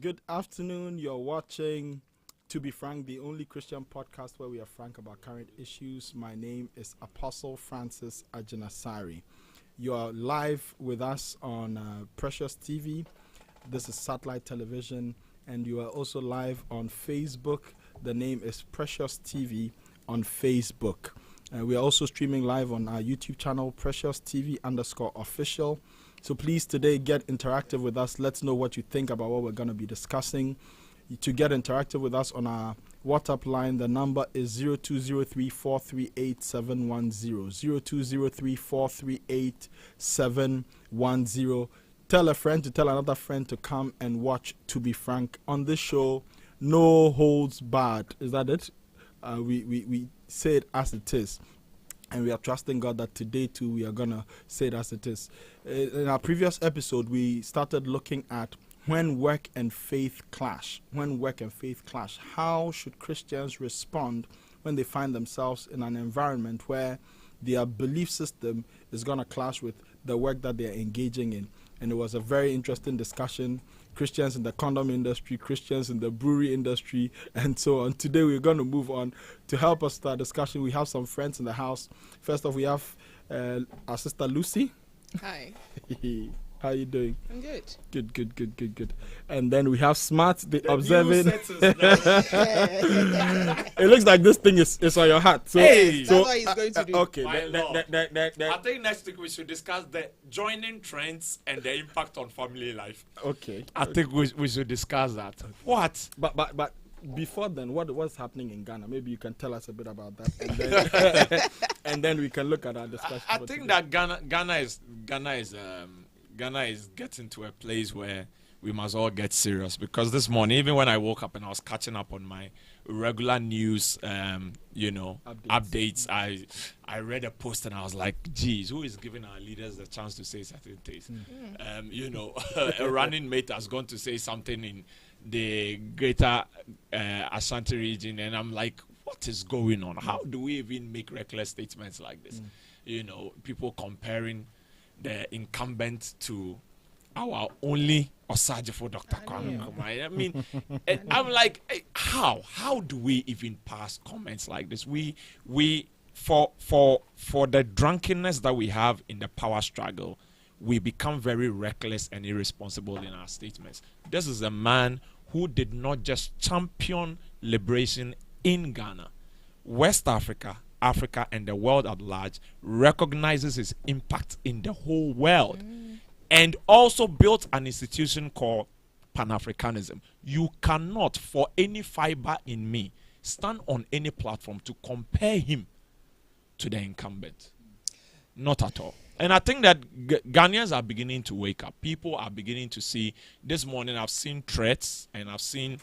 Good afternoon. You're watching To Be Frank, the only Christian podcast where we are frank about current issues. My name is Apostle Francis Ajinasari. You are live with us on Precious TV. This is satellite television, and you are also live on Facebook. The name is Precious TV on Facebook. We are also streaming live on our YouTube channel, Precious TV _official. So please today get interactive with us. Let's know what you think about what we're going to be discussing. To get interactive with us on our WhatsApp line, the number is 0203-438-710. 0203-438-710. Tell a friend to tell another friend to come and watch To Be Frank. On this show, no holds barred. Is that it? We say it as it is. And we are trusting God that today too we are going to say it as it is. In our previous episode, we started looking at when work and faith clash. When work and faith clash. How should Christians respond when they find themselves in an environment where their belief system is going to clash with the work that they are engaging in? And it was a very interesting discussion. Christians in the condom industry, Christians in the brewery industry, and so on. Today we're going to move on. To help us start discussion, we have some friends in the house. First off, we have our sister Lucy. Hi. How are you doing? I'm good. Good. And then we have Smart, the observing. It looks like this thing is on your hat. So, that's what he's going to do. Okay. I think next week we should discuss the joining trends and the impact on family life. Okay. I think we should discuss that. What? But before then, what's happening in Ghana? Maybe you can tell us a bit about that, and then, and then we can look at our discussion. I think that Ghana is getting to a place where we must all get serious, because this morning, even when I woke up and I was catching up on my regular news, updates, I read a post and I was like, geez, who is giving our leaders the chance to say certain things? A running mate has gone to say something in the greater Ashanti region, and I'm like, what is going on? How do we even make reckless statements like this? People comparing the incumbent to our only Osajifo Dr. Kwame Nkrumah. I mean, I'm like, how do we even pass comments like this? We for the drunkenness that we have in the power struggle, we become very reckless and irresponsible in our statements. This is a man who did not just champion liberation in Ghana, West Africa, and the world at large recognizes his impact in the whole world, and also built an institution called Pan-Africanism. You cannot, for any fiber in me, stand on any platform to compare him to the incumbent. Not at all. And I think that Ghanaians are beginning to wake up. People are beginning to see. This morning I've seen threats and I've seen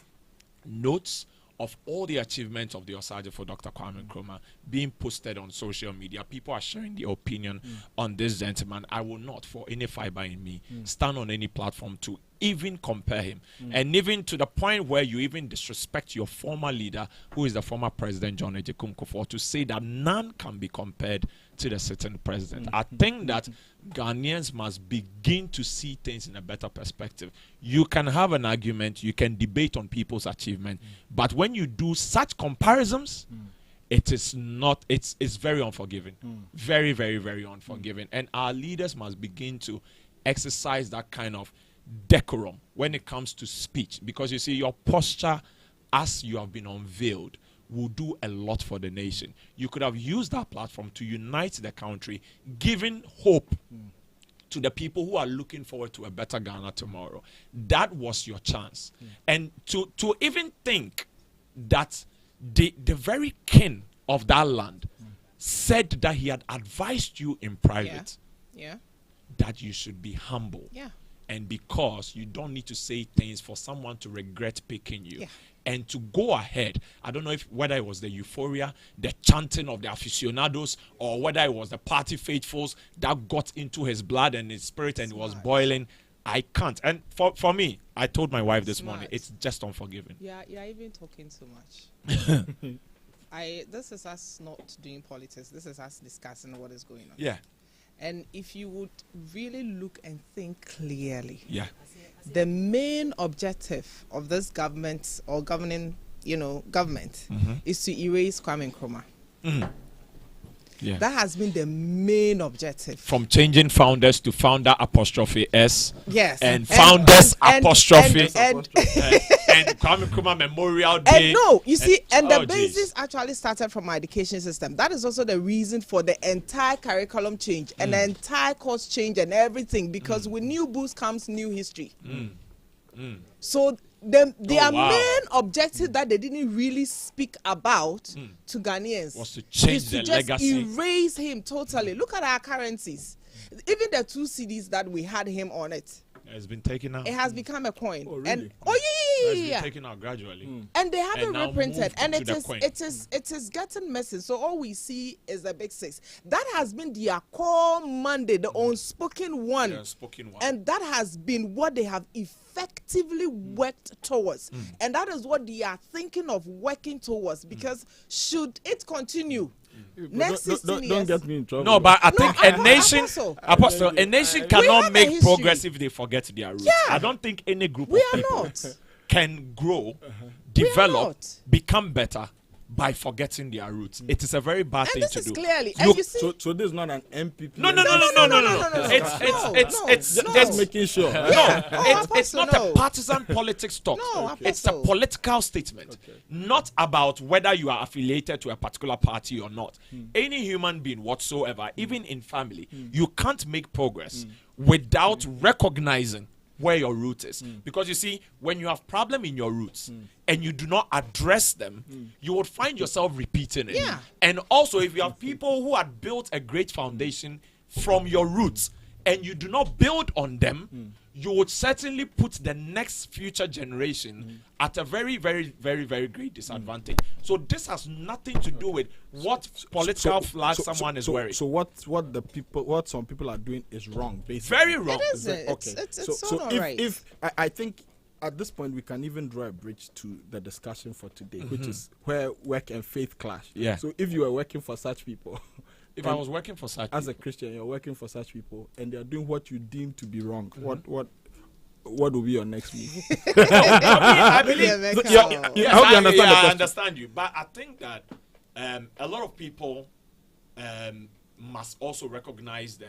notes of all the achievements of the Osajifo Dr. Kwame Nkrumah being posted on social media. People are sharing their opinion on this gentleman. I will not, for any fiber in me, stand on any platform to even compare him. And even to the point where you even disrespect your former leader, who is the former president, John Ejekun Kufuor, to say that none can be compared to the sitting president. I think that Ghanaians must begin to see things in a better perspective. You can have an argument, you can debate on people's achievement, but when you do such comparisons, it is not, it's very unforgiving. Very, very, very unforgiving. And our leaders must begin to exercise that kind of decorum when it comes to speech, because you see, your posture as you have been unveiled will do a lot for the nation. You could have used that platform to unite the country, giving hope to the people who are looking forward to a better Ghana tomorrow. That was your chance. And to even think that the very king of that land said that he had advised you in private that you should be humble. And because you don't need to say things for someone to regret picking you. And to go ahead, I don't know whether it was the euphoria, the chanting of the aficionados, or whether it was the party faithfuls that got into his blood and his spirit and it was boiling. I can't. And for me, I told my wife this morning, it's just unforgiving. Yeah, you're even talking too much. This is us not doing politics. This is us discussing what is going on. Yeah. And if you would really look and think clearly, the main objective of this government or governing, government is to erase Kwame Nkrumah. Yeah. That has been the main objective. From changing founders to founder apostrophe S. Yes. And founders apostrophe and Kwame Nkrumah Memorial Day. And no, you see, and the geez. basis actually started from our education system. That is also the reason for the entire curriculum change and the entire course change and everything, because with new books comes new history. So their main objective that they didn't really speak about to Ghanaians was to change is to the just legacy. erase him totally. Look at our currencies. Even the 2 CDs that we had him on it. It's been taken out. It has become a coin. Oh, really? And It's yeah. been taken out gradually. And they have And it now reprinted, moved and to it the is coin. it is getting messy. So all we see is the big 6. That has been their core mandate, the unspoken one, The unspoken one. and that has been what they have effectively worked towards, and that is what they are thinking of working towards. Because should it continue, next 16 don't years, get me in trouble. No, but I think a nation, Apostle, a nation have cannot a make history. progress if they forget their roots. Yeah. I don't think any group we of are people not. can grow, We are develop, not. become better by forgetting their roots. It is a very bad And thing this to is do. clearly, You- and you see, So this is not an MPP. No. Just making sure. It's not no. a partisan politics talk. No, It's a Apostle. political statement, not about whether you are affiliated to a particular party or not. Any human being whatsoever, even in family, you can't make progress without recognizing where your root is. Because you see, when you have problem in your roots and you do not address them, you would find yourself repeating it. Yeah. And also, if you have people who had built a great foundation from your roots and you do not build on them, you would certainly put the next future generation at a very, very, very, very great disadvantage. So this has nothing to do with what political flag someone is wearing. So what some people are doing is wrong, basically. Very wrong. It isn't. Okay. It's so all if, right. if I think at this point we can even draw a bridge to the discussion for today, which is where work and faith clash. Yeah. So if you are working for such people, If I was working for such as a people, Christian, you're working for such people, and they are doing what you deem to be wrong, what will be your next move? I believe. Yeah, Yeah, I hope you understand the I question. understand you, but I think that a lot of people must also recognize the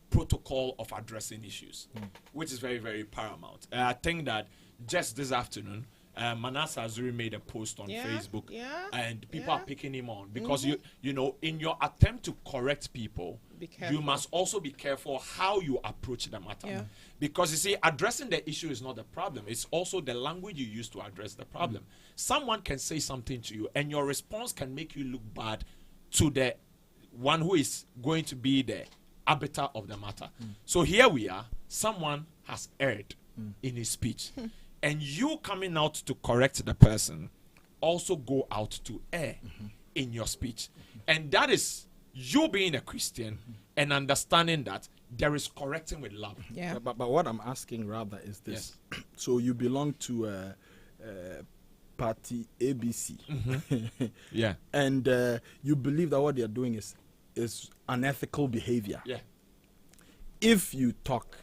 protocol of addressing issues, which is very, very paramount. I think that just this afternoon, Manasseh Azuri made a post on Facebook, and people are picking him on because you know, in your attempt to correct people, you must also be careful how you approach the matter. Yeah. Because you see, addressing the issue is not the problem. It's also the language you use to address the problem. Someone can say something to you, and your response can make you look bad to the one who is going to be the arbiter of the matter. So here we are. Someone has erred in his speech. And you coming out to correct the person also go out to err in your speech. And that is you being a Christian and understanding that there is correcting with love. Yeah. But what I'm asking rather is this. So you belong to party ABC. Yeah. And you believe that what they're doing is unethical behavior. Yeah. If you talk,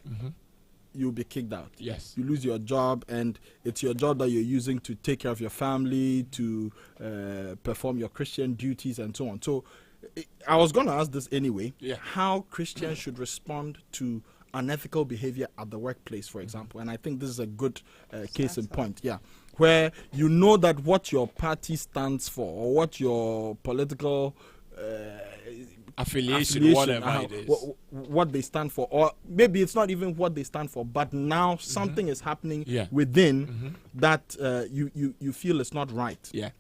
you'll be kicked out. Yes. You lose your job, and it's your job that you're using to take care of your family, to perform your Christian duties, and so on. So I was going to ask this anyway. Yeah. How Christians should respond to unethical behavior at the workplace, for example. And I think this is a good case in point. Yeah. Where you know that what your party stands for, or what your political affiliation, whatever it is. What they stand for, or maybe it's not even what they stand for, but now something is happening within that you feel it's not right. Yeah.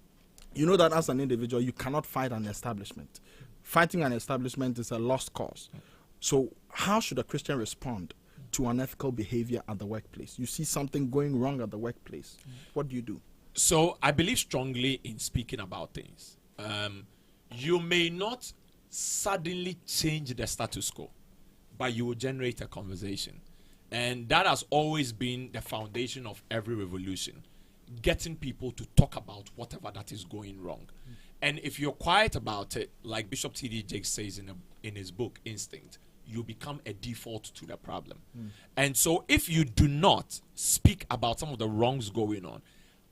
You know that as an individual, you cannot fight an establishment. Fighting an establishment is a lost cause. So how should a Christian respond to unethical behavior at the workplace? You see something going wrong at the workplace. What do you do? So I believe strongly in speaking about things. You may not suddenly change the status quo, but you will generate a conversation. And that has always been the foundation of every revolution, getting people to talk about whatever that is going wrong. And if you're quiet about it, like Bishop T.D. Jakes says in his book, Instinct, you become a default to the problem. And so if you do not speak about some of the wrongs going on,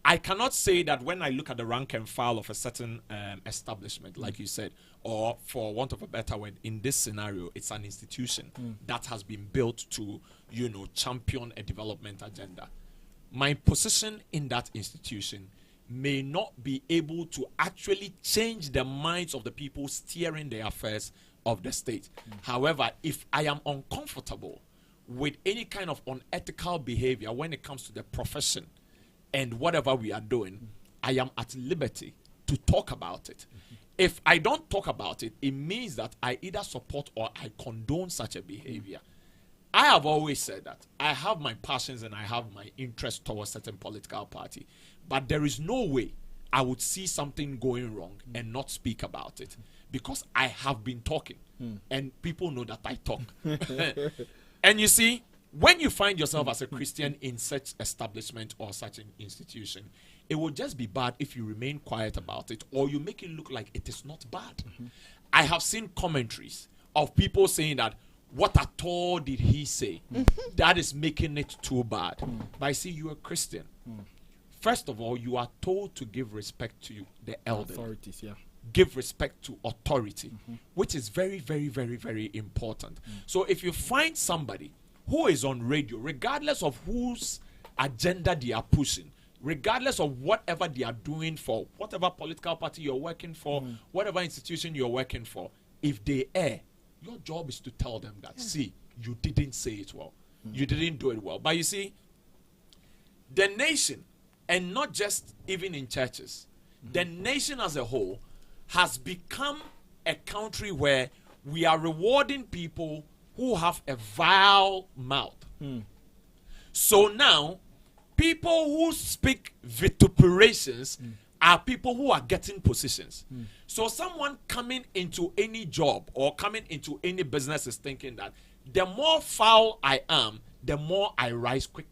I cannot say that when I look at the rank and file of a certain establishment, like you said, or for want of a better word, in this scenario, it's an institution that has been built to, champion a development agenda. My position in that institution may not be able to actually change the minds of the people steering the affairs of the state. However, if I am uncomfortable with any kind of unethical behavior when it comes to the profession and whatever we are doing, I am at liberty to talk about it. If I don't talk about it, it means that I either support or I condone such a behavior. I have always said that I have my passions and I have my interest towards certain political party, but there is no way I would see something going wrong and not speak about it, because I have been talking and people know that I talk. And you see, when you find yourself as a Christian in such establishment or such an institution, it will just be bad if you remain quiet about it or you make it look like it is not bad. I have seen commentaries of people saying that, what at all did he say? That is making it too bad. But I see you're a Christian. First of all, you are told to give respect to the elderly. Authorities, yeah. Give respect to authority, which is very, very, very, very important. So if you find somebody who is on radio, regardless of whose agenda they are pushing, regardless of whatever they are doing for whatever political party you're working for, whatever institution you're working for, if they err, your job is to tell them that, see, you didn't say it well. You didn't do it well. But you see, the nation, and not just even in churches, the nation as a whole has become a country where we are rewarding people who have a vile mouth. So now, people who speak vituperations are people who are getting positions. So someone coming into any job or coming into any business is thinking that the more foul I am, the more I rise quick.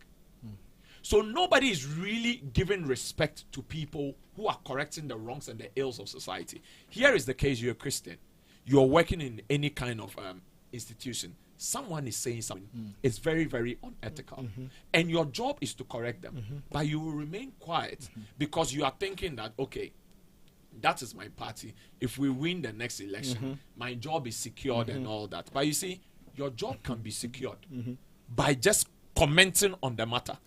So nobody is really giving respect to people who are correcting the wrongs and the ills of society. Here is the case: you're a Christian, you're working in any kind of institution. Someone is saying something, it's very, very unethical. And your job is to correct them. But you will remain quiet because you are thinking that, okay, that is my party. If we win the next election, my job is secured and all that. But you see, your job can be secured by just commenting on the matter.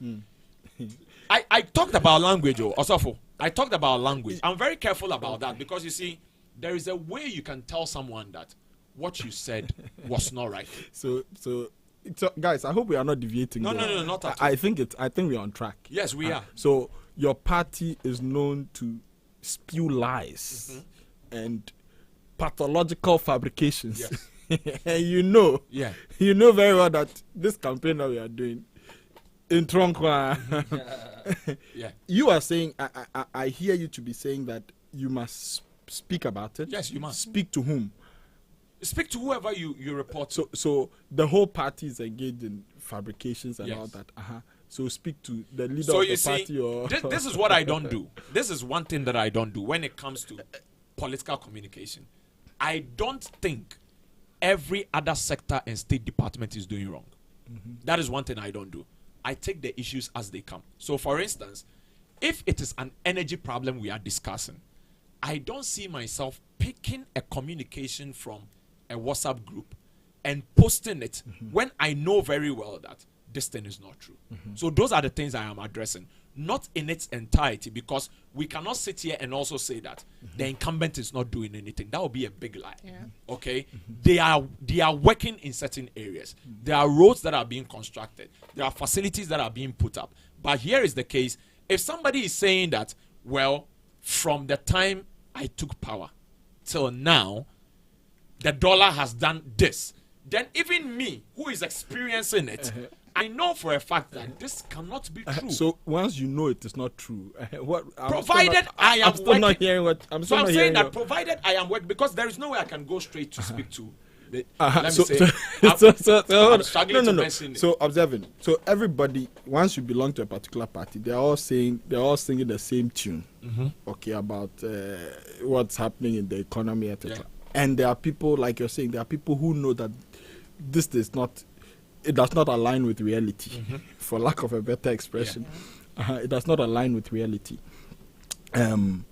I talked about language, Osofo. I talked about language. I'm very careful about that because you see, there is a way you can tell someone that what you said was not right. So guys, I hope we are not deviating. No, not at all. I think we're on track. Yes, we are. So your party is known to spew lies and pathological fabrications. Yes. And you know very well that this campaign that we are doing in Tronkwa, you are saying, I hear you to be saying that you must speak about it. Yes, you must. Speak to whom? Speak to whoever you report to. So the whole party is engaged in fabrications and all that. So speak to the leader of the party. Or this is what I don't do. This is one thing that I don't do when it comes to political communication. I don't think every other sector and state department is doing wrong. That is one thing I don't do. I take the issues as they come. So for instance, if it is an energy problem we are discussing, I don't see myself picking a communication from a WhatsApp group and posting it when I know very well that this thing is not true. So those are the things I am addressing, not in its entirety, because we cannot sit here and also say that the incumbent is not doing anything. That would be a big lie. Okay, they are working in certain areas. There are roads that are being constructed. There are facilities that are being put up. But here is the case: if somebody is saying that, well, from the time I took power till now, the dollar has done this, then even me, who is experiencing it, I know for a fact that this cannot be true. So once you know it is not true, provided I am I'm still not hearing what I'm so I'm saying that provided I am working, because there is no way I can go straight to speak to. Let me say, I'm struggling to mention it. So observing. So everybody, once you belong to a particular party, they're all singing the same tune. Okay, about what's happening in the economy, etc. And there are people, like you're saying, there are people who know that this is not, it does not align with reality, for lack of a better expression. It does not align with reality. And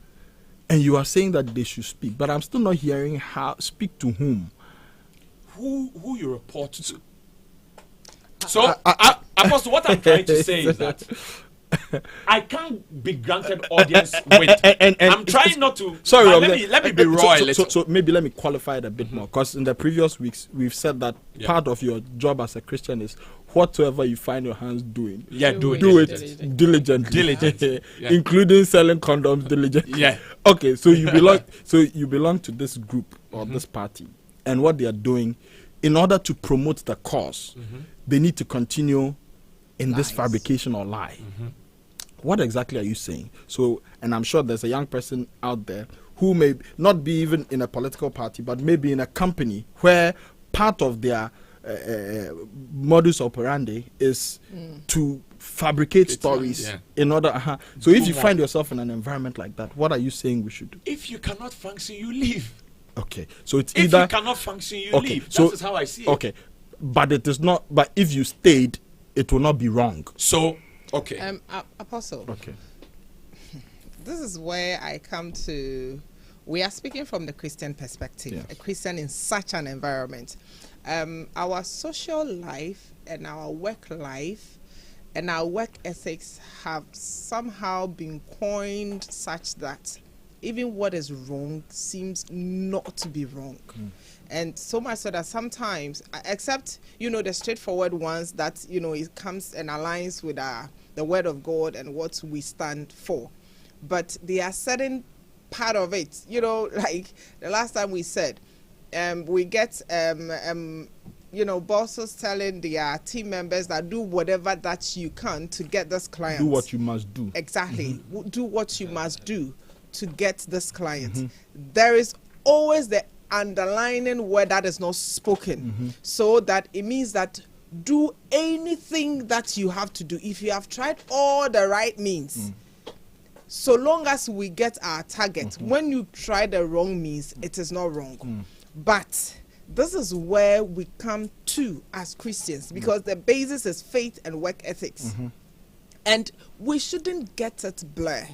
you are saying that they should speak, but I'm still not hearing how. Speak to whom? Who you report to? So, Apostle, what I'm trying to say is that I can't be granted audience with. And I'm trying not to. Sorry, let me be raw a little. So maybe let me qualify it a bit more, because in the previous weeks we've said that part of your job as a Christian is whatsoever you find your hands doing, do it diligently, including selling condoms diligently. Okay, so you belong to this group or this party, and what they are doing, in order to promote the cause, they need to continue in this fabrication or lie. What exactly are you saying? So, and I'm sure there's a young person out there who may not be even in a political party, but maybe in a company where part of their modus operandi is to fabricate stories in order. So if you find yourself in an environment like that, what are you saying we should do? If you cannot function, you leave. Okay, so it's if either you cannot function, you leave. That is how I see it. Okay, but it is not. But if you stayed, it will not be wrong. So, okay. Apostle. Okay. This is where I come to. We are speaking from the Christian perspective. A Christian in such an environment. Our social life and our work life and our work ethics have somehow been coined such that even what is wrong seems not to be wrong. And so much so that sometimes, except, the straightforward ones that, it comes and aligns with the word of God and what we stand for. But there are certain part of it, like the last time we said, we get, bosses telling their team members that do whatever that you can to get this client. Do what you must do. Exactly. Do what you must do to get this client. There is always the underlining word that is not spoken, so that it means that do anything that you have to do. If you have tried all the right means, so long as we get our target, when you try the wrong means, it is not wrong. But this is where we come to as Christians, because the basis is faith and work ethics. And we shouldn't get it blurred.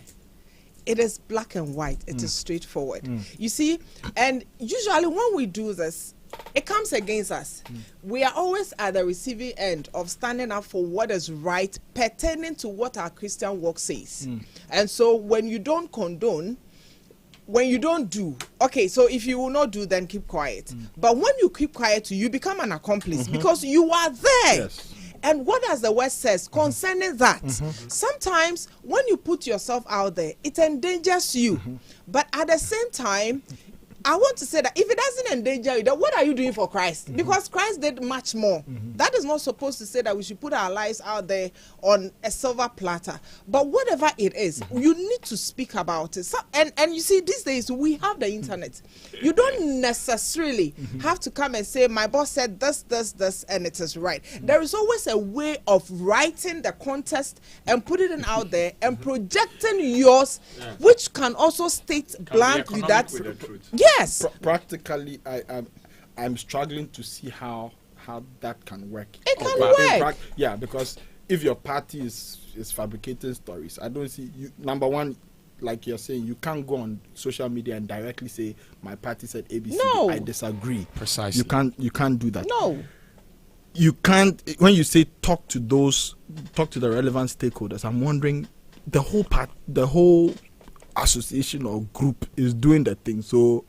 It is black and white. It is straightforward. You see, and usually when we do this, it comes against us. We are always at the receiving end of standing up for what is right pertaining to what our Christian work says. And so when you don't condone, when you don't do, okay, so if you will not do, then keep quiet. But when you keep quiet, you become an accomplice because you are there. And what does the word says concerning that? Sometimes when you put yourself out there, it endangers you. But at the same time, I want to say that if it doesn't endanger you, then what are you doing for Christ? Because Christ did much more. That is not supposed to say that we should put our lives out there on a silver platter. But whatever it is, you need to speak about it. So, and you see, these days we have the internet. You don't necessarily have to come and say, my boss said this, and it is right. There is always a way of writing the context and putting it out there and projecting yours, which can also state bluntly that, yes. Practically, I'm struggling to see how that can work. It can work. Yeah, because if your party is fabricating stories, I don't see you. Number one, like you're saying, you can't go on social media and directly say my party said ABC. No. I disagree. Precisely. You can't do that. No. You can't. When you say talk to the relevant stakeholders, I'm wondering the whole association or group is doing the thing. So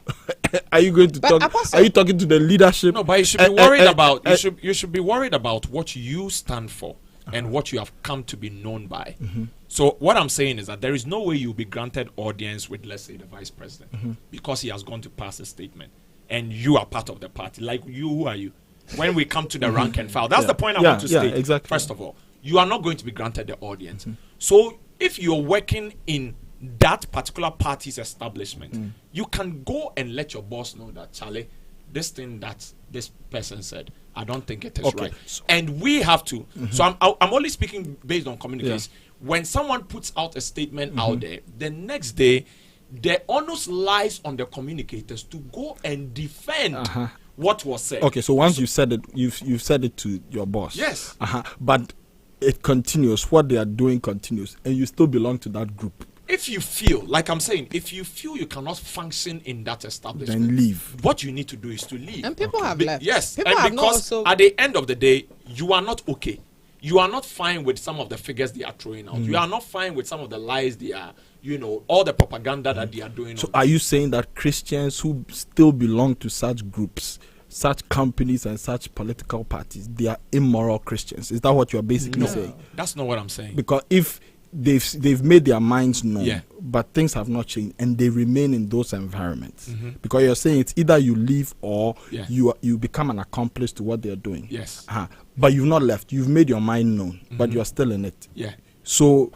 are you going to talk? Apostle, are you talking to the leadership? No, but you should be worried about you should be worried about what you stand for and what you have come to be known by. So what I'm saying is that there is no way you'll be granted audience with, let's say, the vice president because he has gone to pass a statement and you are part of the party. Like you, who are you? When we come to the rank and file, that's the point I want to state. Exactly. First of all, you are not going to be granted the audience. So if you're working in that particular party's establishment, you can go and let your boss know that, Charlie, this thing that this person said, I don't think it is right. And we have to. So I'm only speaking based on communication. When someone puts out a statement out there, the next day, the onus lies on the communicators to go and defend what was said. Okay, so once you said it, you've said it to your boss. Yes. But it continues. What they are doing continues, and you still belong to that group. If you feel, like I'm saying, if you feel you cannot function in that establishment, Then leave. What you need to do is to leave. And people have left. Yes, people and have not because also. at the end of the day, you are not okay. You are not fine with some of the figures they are throwing out. You are not fine with some of the lies they are, all the propaganda that they are doing. So are you saying that Christians who still belong to such groups, such companies and such political parties, they are immoral Christians? Is that what you are basically saying? That's not what I'm saying. Because if they've made their minds known, Yeah. but things have not changed and they remain in those environments, because you're saying it's either you leave or you become an accomplice to what they're doing. Yes. But you've not left. You've made your mind known, but you're still in it. Yeah. So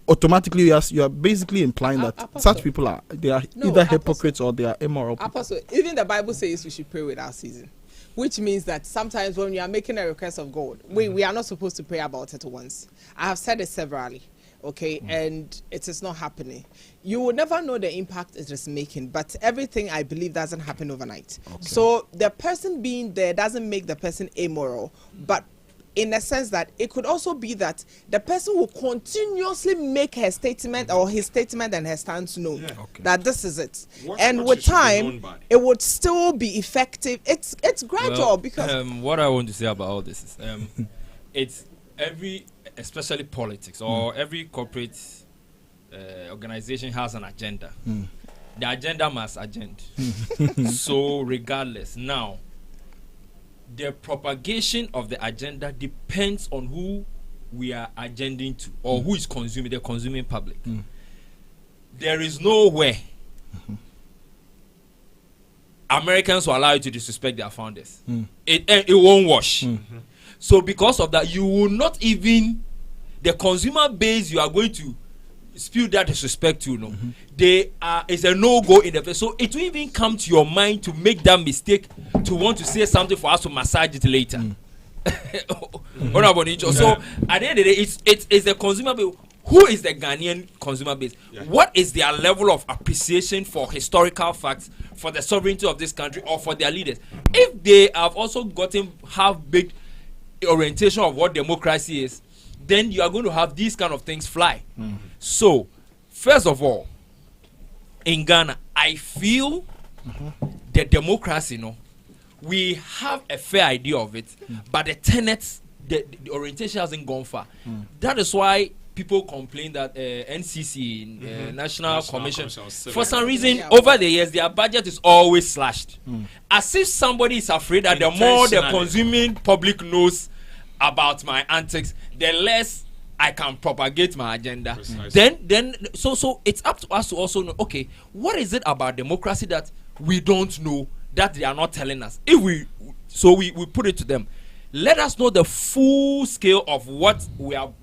automatically you are basically implying that Apostle. such people are either hypocrites or they are immoral people. Apostle, even the Bible says we should pray without ceasing, which means that sometimes when we are making a request of God, we are not supposed to pray about it once. I have said it severally, okay, and it is not happening. You will never know the impact it is making, but everything I believe doesn't happen overnight. Okay. So the person being there doesn't make the person amoral, but in a sense that it could also be that the person will continuously make her statement or his statement and her stance known that this is it. And with time, it would still be effective. It's gradual because what I want to say about all this is it's especially politics or every corporate organization has an agenda. The agenda must agenda. So regardless, now the propagation of the agenda depends on who we are agending to or who is consuming the consuming public. There is no way Americans will allow you to disrespect their founders. It won't wash. So because of that, you will not even the consumer base you are going to spew that disrespect to, it's a no-go in the place. So it will even come to your mind to make that mistake to want to say something for us to massage it later. So at the end of the day, it's the consumer base. Who is the Ghanaian consumer base? What is their level of appreciation for historical facts, for the sovereignty of this country, or for their leaders? If they have also gotten half-baked orientation of what democracy is, then you are going to have these kind of things fly. So, first of all, in Ghana, I feel the democracy, we have a fair idea of it, but the tenets, the orientation hasn't gone far. That is why people complain that NCC, National Commission, for some reason, over the years, their budget is always slashed. As if somebody is afraid that the more the consuming public knows about my antics, the less I can propagate my agenda. Then so it's up to us to also know, okay, what is it about democracy that we don't know, that they are not telling us? If we put it to them, let us know the full scale of what we have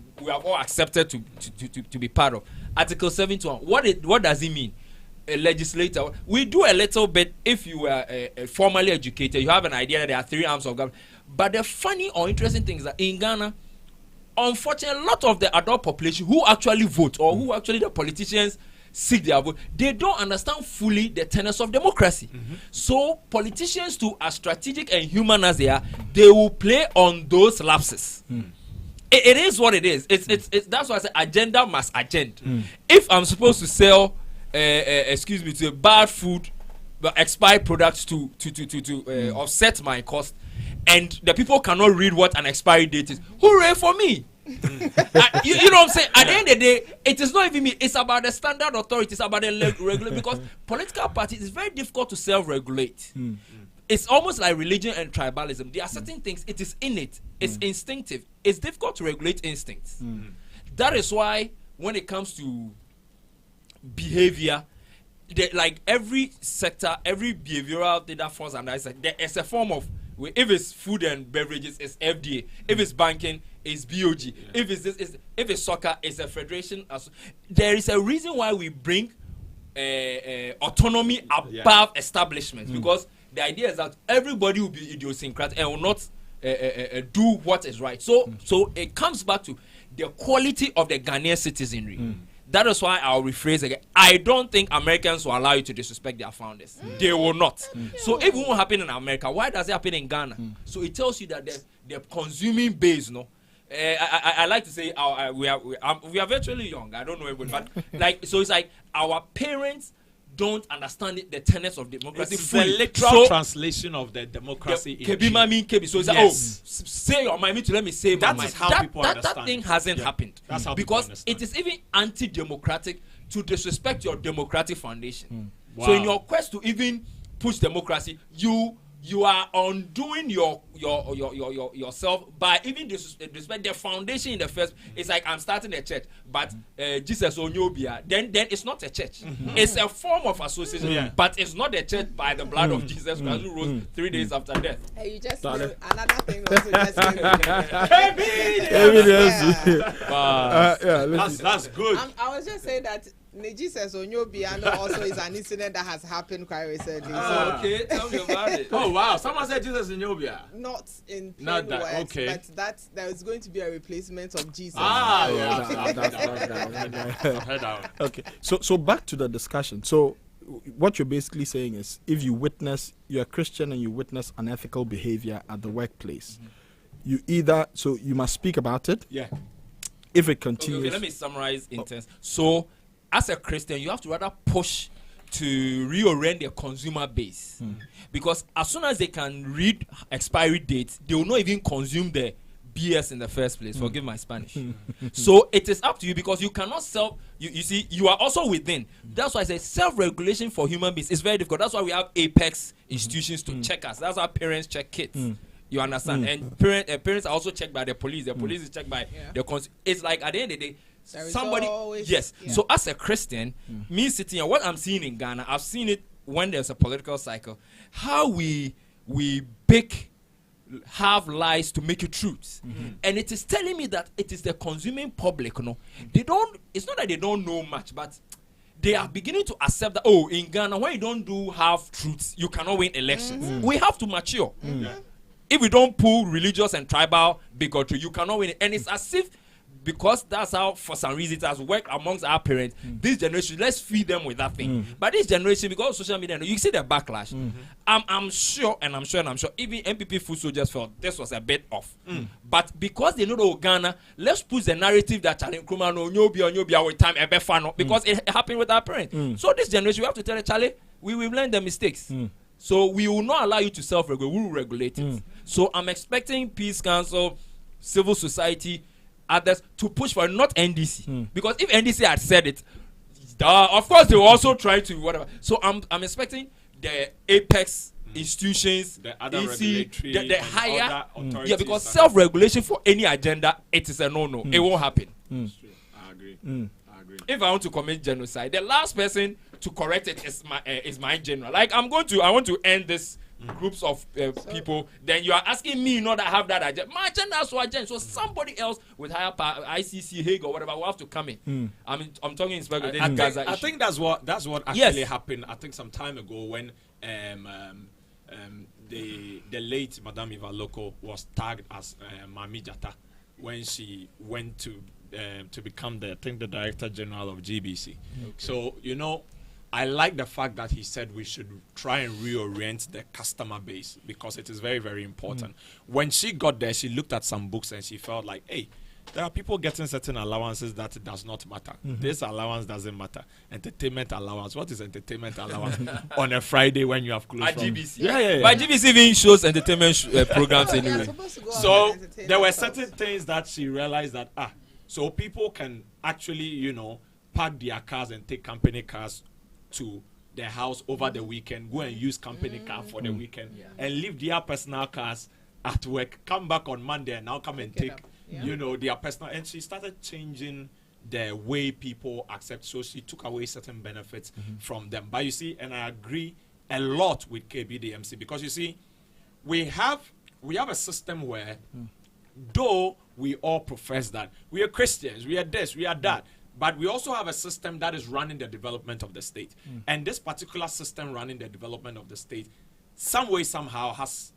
all accepted to be part of. Article 71, what does it mean? A legislator, we do a little bit. If you are formally educated, you have an idea that there are 3 arms of government. But the funny or interesting thing is that in Ghana, unfortunately, a lot of the adult population who actually vote or who actually the politicians seek their vote, they don't understand fully the tenets of democracy. So politicians, too, as strategic and human as they are, they will play on those lapses. It is what it is. It's that's why I say agenda must agenda. If I'm supposed to sell to bad food, but expired products to offset my cost, and the people cannot read what an expiry date is, hooray for me. You know what I'm saying? At the end of the day, it is not even me. It's about the standard authority. It's about the regulate, because political parties, it's very difficult to self-regulate. It's almost like religion and tribalism. There are certain things, it is innate, it's instinctive. It's difficult to regulate instincts. That is why when it comes to behavior, like every sector, every behavioral thing that falls under, there is a form of, if it's food and beverages, it's FDA. If it's banking, it's BOG. If it's this, if it's soccer, it's a federation. There is a reason why we bring autonomy above establishments, because the idea is that everybody will be idiosyncratic and will not do what is right. So it comes back to the quality of the Ghanaian citizenry. That is why I'll rephrase again. I don't think Americans will allow you to disrespect their founders. They will not. So if it won't happen in America, why does it happen in Ghana? So it tells you that the consuming base, no. I like to say we are virtually young. I don't know everybody, but like so it's like our parents don't understand the tenets of democracy. It's the literal translation of the democracy. Kebima mean Kebi. So it's like, say your mind, me to let me say my mind. That is how people understand. That thing hasn't happened. That's how because it is even anti-democratic to disrespect your democratic foundation. Wow. So in your quest to even push democracy, you are undoing yourself by even disrespect the foundation in the first. It's like I'm starting a church, but Jesus Onyobia. Then it's not a church. It's a form of association, but it's not a church by the blood of Jesus Christ who rose 3 days after death. Hey, you just another thing also just That's good. I was just saying that Jesus Onyobiano also is an incident that has happened quite recently. Okay, tell me about it. Oh wow, someone said Jesus Onyobia. Not in plain Not that, words, okay. but that there is going to be a replacement of Jesus. Okay, so back to the discussion. So what you're basically saying is, if you're a Christian and you witness unethical behavior at the workplace, you must speak about it. Yeah. If it continues. Okay, let me summarize in terms. So, as a Christian, you have to rather push to reorient their consumer base. Because as soon as they can read expiry dates, they will not even consume the BS in the first place. Forgive my Spanish. So it is up to you, because you cannot you see, you are also within. That's why I say self-regulation for human beings is very difficult. That's why we have apex institutions to check us. That's why parents check kids. You understand? And parents are also checked by the police. The police is checked by the It's like at the end of the day, somebody So as a Christian, me sitting here, what I'm seeing in Ghana, I've seen it when there's a political cycle, how we have lies to make it truths. And it is telling me that it is the consuming public, it's not that they don't know much, but they are beginning to accept that, in Ghana, when you don't do half truths, you cannot win elections. We have to mature. If we don't pull religious and tribal bigotry, you cannot win it. And it's as if, because that's how, for some reason, it has worked amongst our parents, this generation, let's feed them with that thing. But this generation, because of social media, you see the backlash. I'm sure, even MPP food soldiers felt this was a bit off. But because they know the Ghana, let's push the narrative that Charlie Nkrumah no Nyobia with time ever fan, because it happened with our parents. So this generation, we have to tell Charlie, we will learn the mistakes. So we will not allow you to self-regulate. We will regulate it. So I'm expecting Peace Council, civil society, others to push for not NDC. Because if NDC had said it, of course they will also try to whatever. So I'm expecting the apex institutions, the other EC, the higher, because self-regulation for any agenda, it is a no. It won't happen. I agree. If I want to commit genocide, the last person to correct it is my general. Like I want to end this groups of people. Then you are asking me not to have that agenda. My agenda is your agenda. So somebody else with higher power, ICC, Hague, or whatever, will have to come in. I'm talking in Gaza issue. I think that's what actually happened. I think some time ago when the late Madame Eva Loko was tagged as Mami Jata when she went to become the Director General of GBC. So I like the fact that he said we should try and reorient the customer base, because it is very, very important. When she got there, she looked at some books and she felt like, hey, there are people getting certain allowances that does not matter. This allowance doesn't matter. Entertainment allowance. What is entertainment allowance on a Friday when you have closed at from GBC? Yeah. But GBC even shows entertainment programs anyway. So there were certain things that she realized that so people can actually park their cars and take company cars to their house over the weekend, go and use company car for the weekend, and leave their personal cars at work, come back on Monday and now come and take their personal. And she started changing the way people accept. So she took away certain benefits from them. But you see, and I agree a lot with KBDMC, because you see, we have a system where though we all profess that we are Christians, we are this, we are that, but we also have a system that is running the development of the state. And this particular system running the development of the state, some way, somehow, has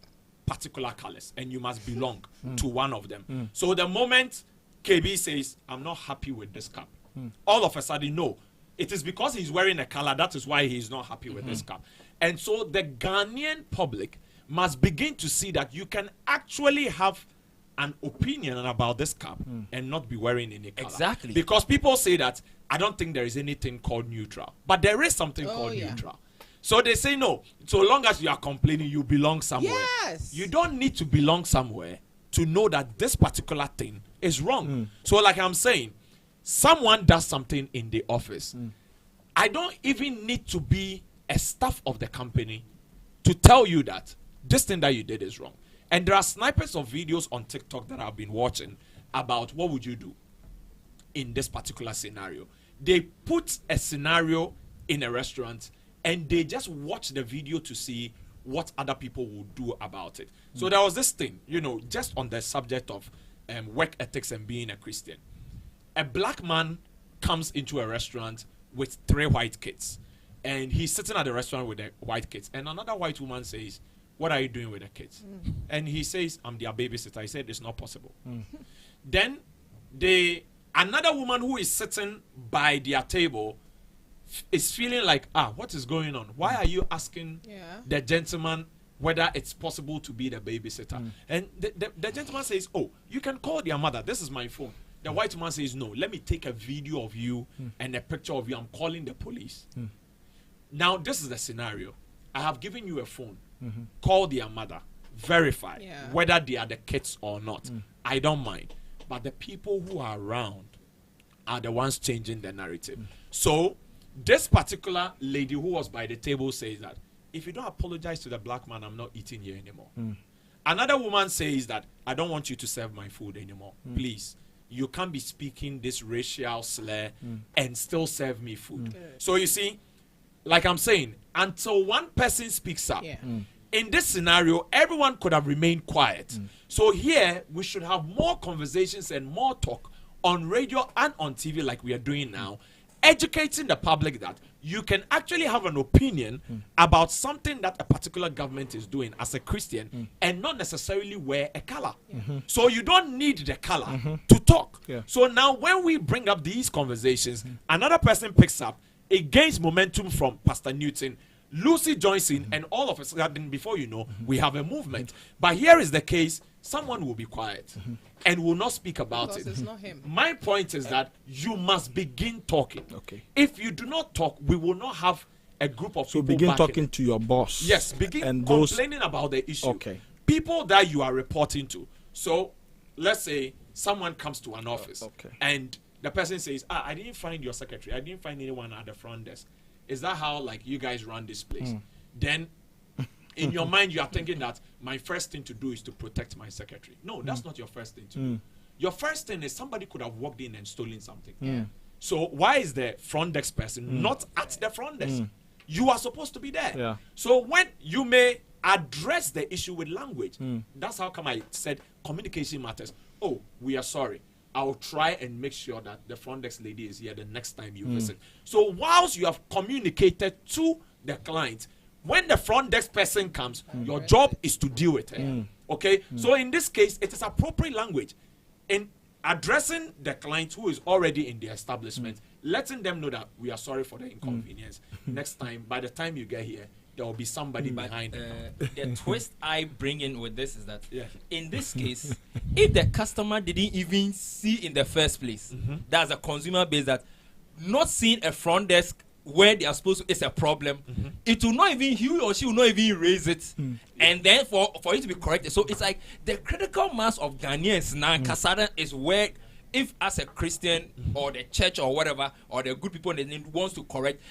particular colors, and you must belong to one of them. So the moment KB says, I'm not happy with this cup, All of a sudden, no. It is because he's wearing a color, that is why he's not happy with this cap. And so the Ghanaian public must begin to see that you can actually have an opinion about this cap and not be wearing any color. Exactly. Because people say that, I don't think there is anything called neutral. But there is something called neutral. So they say, no, so long as you are complaining, you belong somewhere. Yes. You don't need to belong somewhere to know that this particular thing is wrong. So like I'm saying, someone does something in the office. I don't even need to be a staff of the company to tell you that this thing that you did is wrong. And there are snipers of videos on TikTok that I've been watching about what would you do in this particular scenario. They put a scenario in a restaurant and they just watch the video to see what other people will do about it. So there was this thing, just on the subject of work ethics and being a Christian. A black man comes into a restaurant with 3 white kids. And he's sitting at the restaurant with the white kids. And another white woman says, what are you doing with the kids? And he says, I'm their babysitter. I said, it's not possible. Then another woman who is sitting by their table is feeling like, what is going on? Why are you asking the gentleman whether it's possible to be the babysitter? And the gentleman says, oh, you can call their mother. This is my phone. The white man says, no, let me take a video of you and a picture of you. I'm calling the police. Now, this is the scenario. I have given you a phone. Call their mother. Verify whether they are the kids or not. I don't mind. But the people who are around are the ones changing the narrative. So, this particular lady who was by the table says that, if you don't apologize to the black man, I'm not eating here anymore. Another woman says that, I don't want you to serve my food anymore. Please. You can't be speaking this racial slur and still serve me food. So you see, like I'm saying, until one person speaks up, in this scenario, everyone could have remained quiet. So here, we should have more conversations and more talk on radio and on TV like we are doing now, educating the public that you can actually have an opinion about something that a particular government is doing as a Christian and not necessarily wear a color. So you don't need the color to talk. So now when we bring up these conversations, another person picks up, it gains momentum from Pastor Newton, Lucy joins in, and all of a sudden, before you know, we have a movement. But here is the case, someone will be quiet and will not speak about it. It's not him. My point is that you must begin talking. Okay. If you do not talk, we will not have a group of people. So begin backing talking to your boss. Yes, begin and complaining about the issue. Okay. People that you are reporting to. So let's say someone comes to an office and the person says, I didn't find your secretary. I didn't find anyone at the front desk. Is that how you guys run this place? Then in your mind you are thinking that my first thing to do is to protect my secretary. No, that's not your first thing to do. Your first thing is somebody could have walked in and stolen something. So why is the front desk person not at the front desk? You are supposed to be there. So when you may address the issue with language, that's how come I said communication matters. Oh, we are sorry. I'll try and make sure that the front desk lady is here the next time you visit. So whilst you have communicated to the client, when the front desk person comes, your job is to deal with her. Okay? So in this case, it is appropriate language. In addressing the client who is already in the establishment, letting them know that we are sorry for the inconvenience. Next time, by the time you get here, there will be somebody behind the twist I bring in with this is that in this case, if the customer didn't even see in the first place, that's a consumer base that not seeing a front desk where they are supposed to is a problem, it will not even, he or she will not even raise it. And then for it to be corrected. So it's like the critical mass of Ghanaians now, Kasada is where, if as a Christian or the church or whatever, or the good people in the name wants to correct,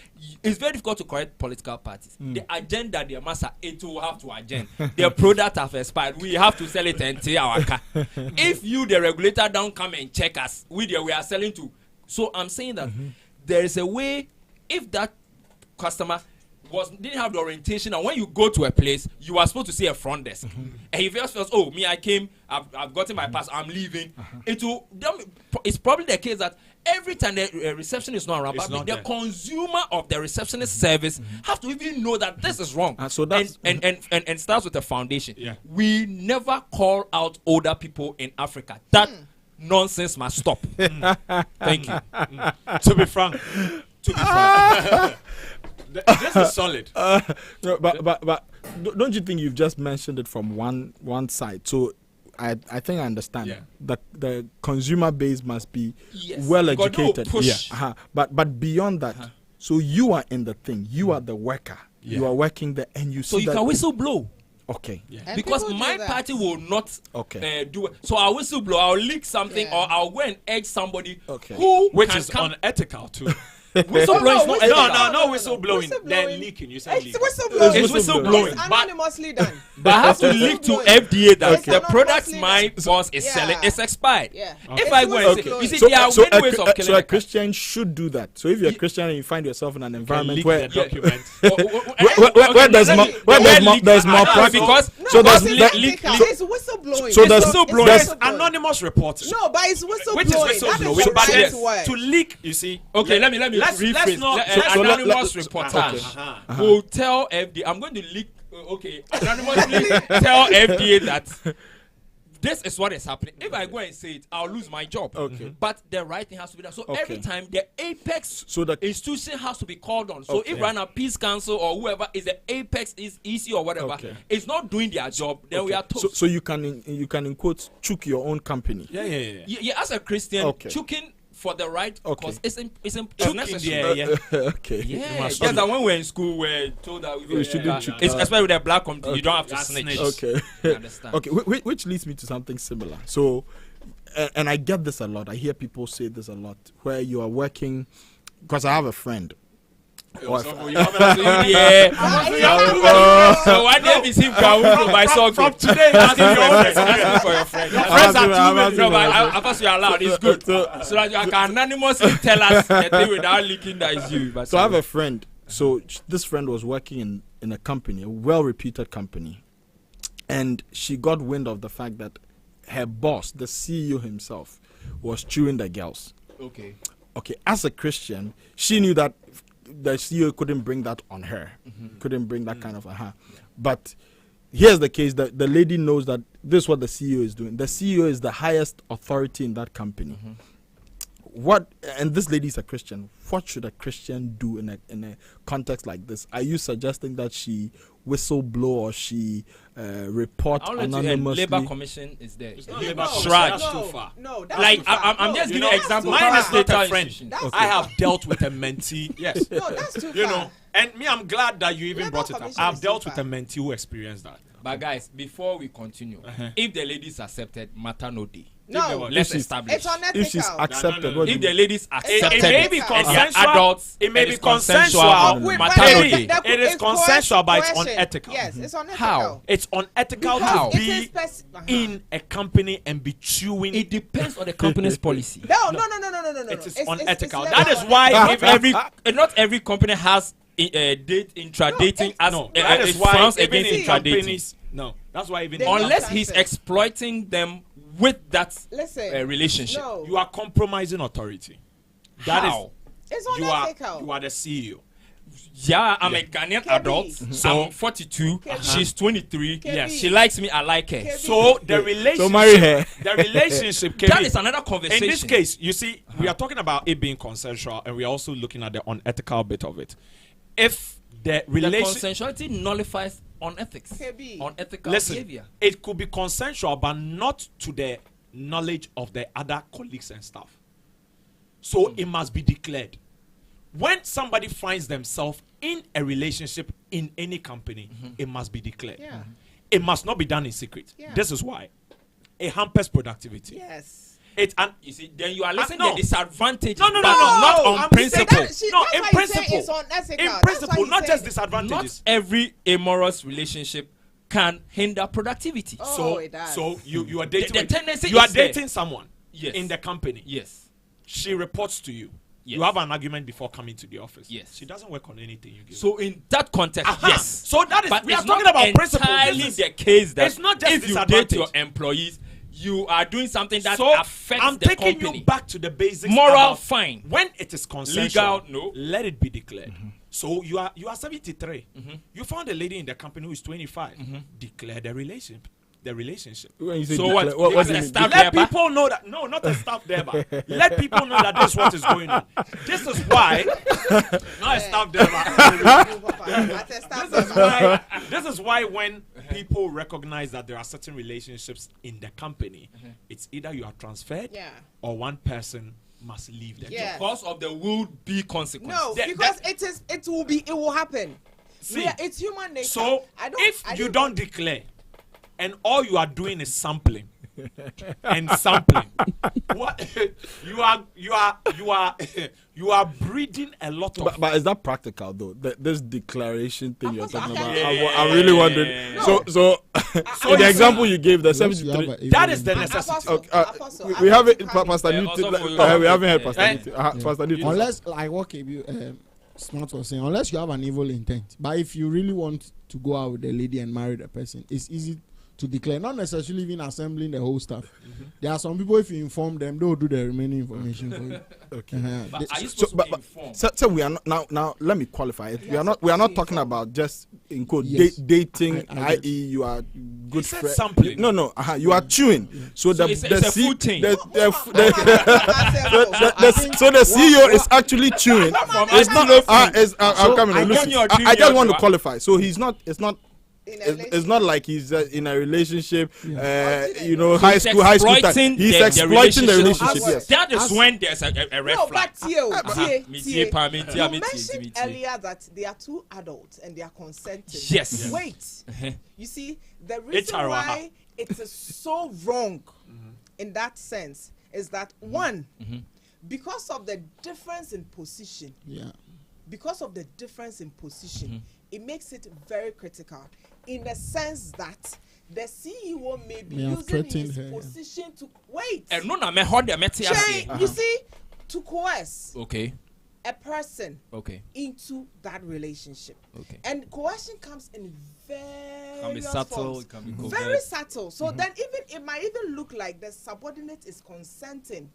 it's very difficult to correct political parties. The agenda, their master, it will have to agenda. Their product have expired. We have to sell it and take our car. If you, the regulator, don't come and check us, we are selling to. So I'm saying that there is a way, if that customer didn't have the orientation, and when you go to a place, you are supposed to see a front desk. And he first feels, oh, me, I came, I've gotten my pass, I'm leaving. It's probably the case that every time the receptionist is not around, but the consumer of the receptionist service have to even know that this is wrong. So that's and starts with the foundation. We never call out older people in Africa. That nonsense must stop. Thank you. To be frank, this is solid. No, but don't you think you've just mentioned it from one side? So I think I understand. Yeah. The consumer base must be Yes. well You got no educated. push. But beyond that, so you are in the thing. You are the worker. Yeah. You are working there, and you So see you that. can whistle blow. Okay. And Because people do my that. party will not Okay. do it. So I'll whistle blow, I'll leak something, Yeah. or I'll go and edge somebody Okay. who Which can is come. unethical too. Whistle blowing is not ethical. No, whistleblowing. They're Whistleblowing. leaking. You said It's leaking. whistleblowing. It's whistleblowing. It's But anonymously done. But I have to leak to FDA that It's the product anonymously my done. boss is selling is expired. Yeah. If I go and say, whistleblowing. you see, there are many ways of killing so a a cat. Christian should do that. So if you're a Christian and you find yourself in an environment leak where the document. where there's more practice. Because So No, there's it's that- ethical. so- It's whistleblowing. so It's there's- whistleblowing. there's- Whistleblowing. Anonymous reporting. No, but it's whistleblowing. Which is That is whistleblowing. the But right then word. to leak, you see. Okay, let me Let's rephrase. not. An so let- anonymous let- reportage will tell FDA. I'm going to leak. Okay, anonymously tell FDA that this is what is happening. If I go and say it, I'll lose my job. Okay. But the right thing has to be done. So every Okay. time the apex So the- institution has to be called on. So Okay. if Rana Peace Council or whoever is the apex is EC or whatever is not doing their job, then we are toast. So you can in quotes chook your own company. Yeah. Yeah, as a Christian, Okay. choking for the right Okay. cause it's Choking, necessary. yeah. Okay. Yeah, must just choke. that when we're in school, we're told that We shouldn't choke. especially with the black community, you don't have to Yeah, snitch. snitch. Okay. You understand? Okay. Which leads me to something similar. So, and I get this a lot. I hear people say this a lot, where you are working, because I have a friend. Or So if- you have to say, yeah. So why did you see Gawundo by song From today, asking your own asking for your friend? Your friends are I'm too asking- many. No, but I thought you're allowed. It's good. So that you can anonymously tell us the thing without leaking that is you. But So I have a friend. So this friend was working in a company, a well-reputed company, and she got wind of the fact that her boss, the CEO himself, was chewing the girls. okay. Okay, as a Christian, she knew that the CEO couldn't bring that on her, couldn't bring that kind of But here's the case: that the lady knows that this is what the CEO is doing. The CEO is the highest authority in that company. What, and this lady is a Christian. What should a Christian do in a context like this? Are you suggesting that she whistleblow or she report I'll let you anonymously? Labor Commission is there. not Labour Commission, Shrug. that's too far. No, that's Like too far. I'm just You giving know, an example. mine is not a Parastatal friend. institution. That's I have dealt with a mentee. Yes. No, that's too You far. know, and me, I'm glad that you even Labour brought it up. Commission I've is dealt too with a far. mentee who experienced that. But guys, before we continue, if the ladies accepted, matter no day. No, Let's she's- establish. it's unethical. If she's accepted, no. what do If you the mean? ladies It accepted may be And and they are consensual. adults, It may and be it's consensual, consensual. Wait, matter but no Maybe. day. that It is it's consensual, but it's coercion. unethical. Yes, it's unethical. How? It's unethical How? to It is be in a company and be chewing. It depends on the company's policy. No. It is It's unethical. never That is unethical. why If every not every company has intradating as no, that is why frowns even against in intradating. companies. No, that's why even They in don't Unless chance he's it. exploiting them with that Listen, relationship. No, you are compromising authority. That is, How? it's you are unethical. the CEO. Yeah, I'm a Ghanaian Kebi. adult. So- I'm 42. Kebi. She's 23. Kebi. She likes me. I like her. Kebi. So the relationship, So marry her. the relationship can That be. is another conversation. In this case, you see, we are talking about it being consensual, and we are also looking at the unethical bit of it. If the the relation, consensuality nullifies unethics, Kebi. unethical listen, behavior. it could be consensual, but not to the knowledge of the other colleagues and staff. So it must be declared. When somebody finds themselves in a relationship in any company, it must be declared. Yeah. It must not be done in secret. Yeah. This is why it hampers productivity. Yes. It and You see, then you are listening no. to the disadvantages. No, no, no, but no. not on I'm principle. saying That- no, that's in why he say principle. it's unethical. In That's principle, why he not say just it. disadvantages. Not every amorous relationship can hinder productivity. Oh, So, it does. so you are dating. The with- tendency you are is there. dating someone Yes. in the company. Yes. She reports to you. Yes. You have an argument before coming to the office. Yes. She doesn't work on anything you give. So in that context, Aha. yes. So that is But we it's are talking not about principle. entirely This is- the case that it's not just if you date disadvantage. your employees, you are doing something that so affects I'm the taking company. you back to the basics. Moral, about fine. when it is consensual. Legal, no. Let it be declared. So you are 73. You found a lady in the company who is 25. Declare the relationship. the relationship. When you say So what? declare, what Because do you the mean? staff- Let there, people know that. No, not the staff there, but let people know that this is what is going on. This is why. Not a staff there, but this is why when people recognize that there are certain relationships in the company, it's either you are transferred or one person must leave the job. Because of the will be consequences. No, because it will happen. See, It's human nature. So if you don't declare, and all you are doing is sampling and sampling, what you are breeding a lot of. But is that practical though? This declaration thing you're talking about. Yeah, I'm really wondering. No. So in the example you gave, the 73. That is the necessity. Apostle, We have it, Apostle, Pastor Yeah, Newton. also for- We haven't heard Pastor Eh? Newton. Pastor Newton. Unless, like what Smart was saying, unless you have an evil intent. But if you really want to go out with a lady and marry the person, it's easy to declare, not necessarily even assembling the whole stuff. There are some people, if you inform them, they'll do the remaining information for you. Okay. But are you So, supposed to inform? so we are not now. Let me qualify it. We are not talking about just in quote Yes. dating, I i.e. you are good said friend. sampling. No. You are chewing. So the it's the a C- food thing. the- Apostle. so the CEO is actually chewing. It's not. I'm coming. I Listen, get your I just want to dream, qualify. So he's not. In a It's not like he's in a relationship. Yeah. High school time. exploiting He's the exploiting the relationship. relationship. Yes. That is when there's a red No, flag. but Tie, Me Tie, tie, pa, me tie, you me tie, mentioned me tie. earlier that they are two adults and they are consenting. Yes. Wait. You see, the HR reason or why it is so wrong in that sense is that one, because of the difference in position, it makes it very critical in the sense that the CEO may be May have using threatened his her, yeah. position to wait. And no, na me hold the meti Change, ase. you see, to coerce Okay. a person Okay. into that relationship. Okay. And coercion comes in Can be various subtle. forms. It can be Very covert. subtle. So then it might even look like the subordinate is consenting,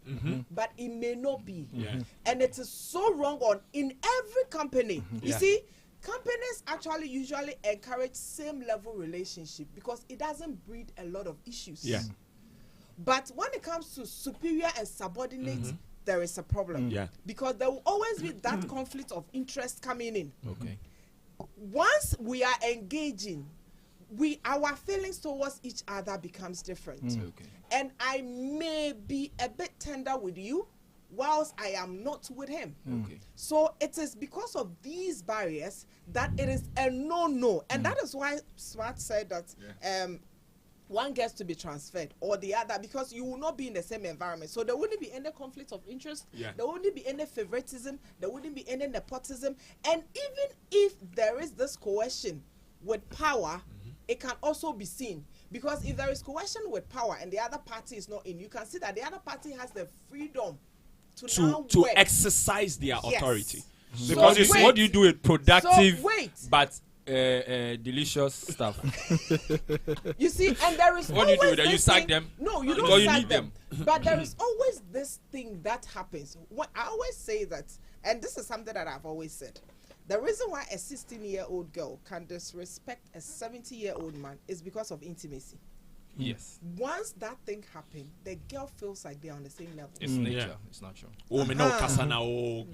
but it may not be. Yeah. And it is so wrong in every company. You Yeah. see, companies actually usually encourage same level relationship because it doesn't breed a lot of issues. Yeah. But when it comes to superior and subordinate, there is a problem. Yeah. Because there will always be that conflict of interest coming in. Okay. Once we are engaging, our feelings towards each other becomes different. Okay. And I may be a bit tender with you whilst I am not with him. Okay. So it is because of these barriers that it is a no. And that is why Smart said that one gets to be transferred or the other because you will not be in the same environment. So there wouldn't be any conflict of interest. Yeah. There wouldn't be any favoritism. There wouldn't be any nepotism. And even if there is this coercion with power, it can also be seen. Because if there is coercion with power and the other party is not in, you can see that the other party has the freedom to work. exercise their authority. So Because you see, wait. What do you do with productive So wait. but delicious stuff? You see, and there is What do you do always with them? You this sack thing- them? No, you Because don't you sack need them. But there is always this thing that happens. I always say that, and this is something that I've always said. The reason why a 16-year-old girl can disrespect a 70-year-old man is because of intimacy. Yes. Once that thing happens, the girl feels like they're on the same level. It's nature. Yeah. It's natural. Oh, me no kasana. Oh,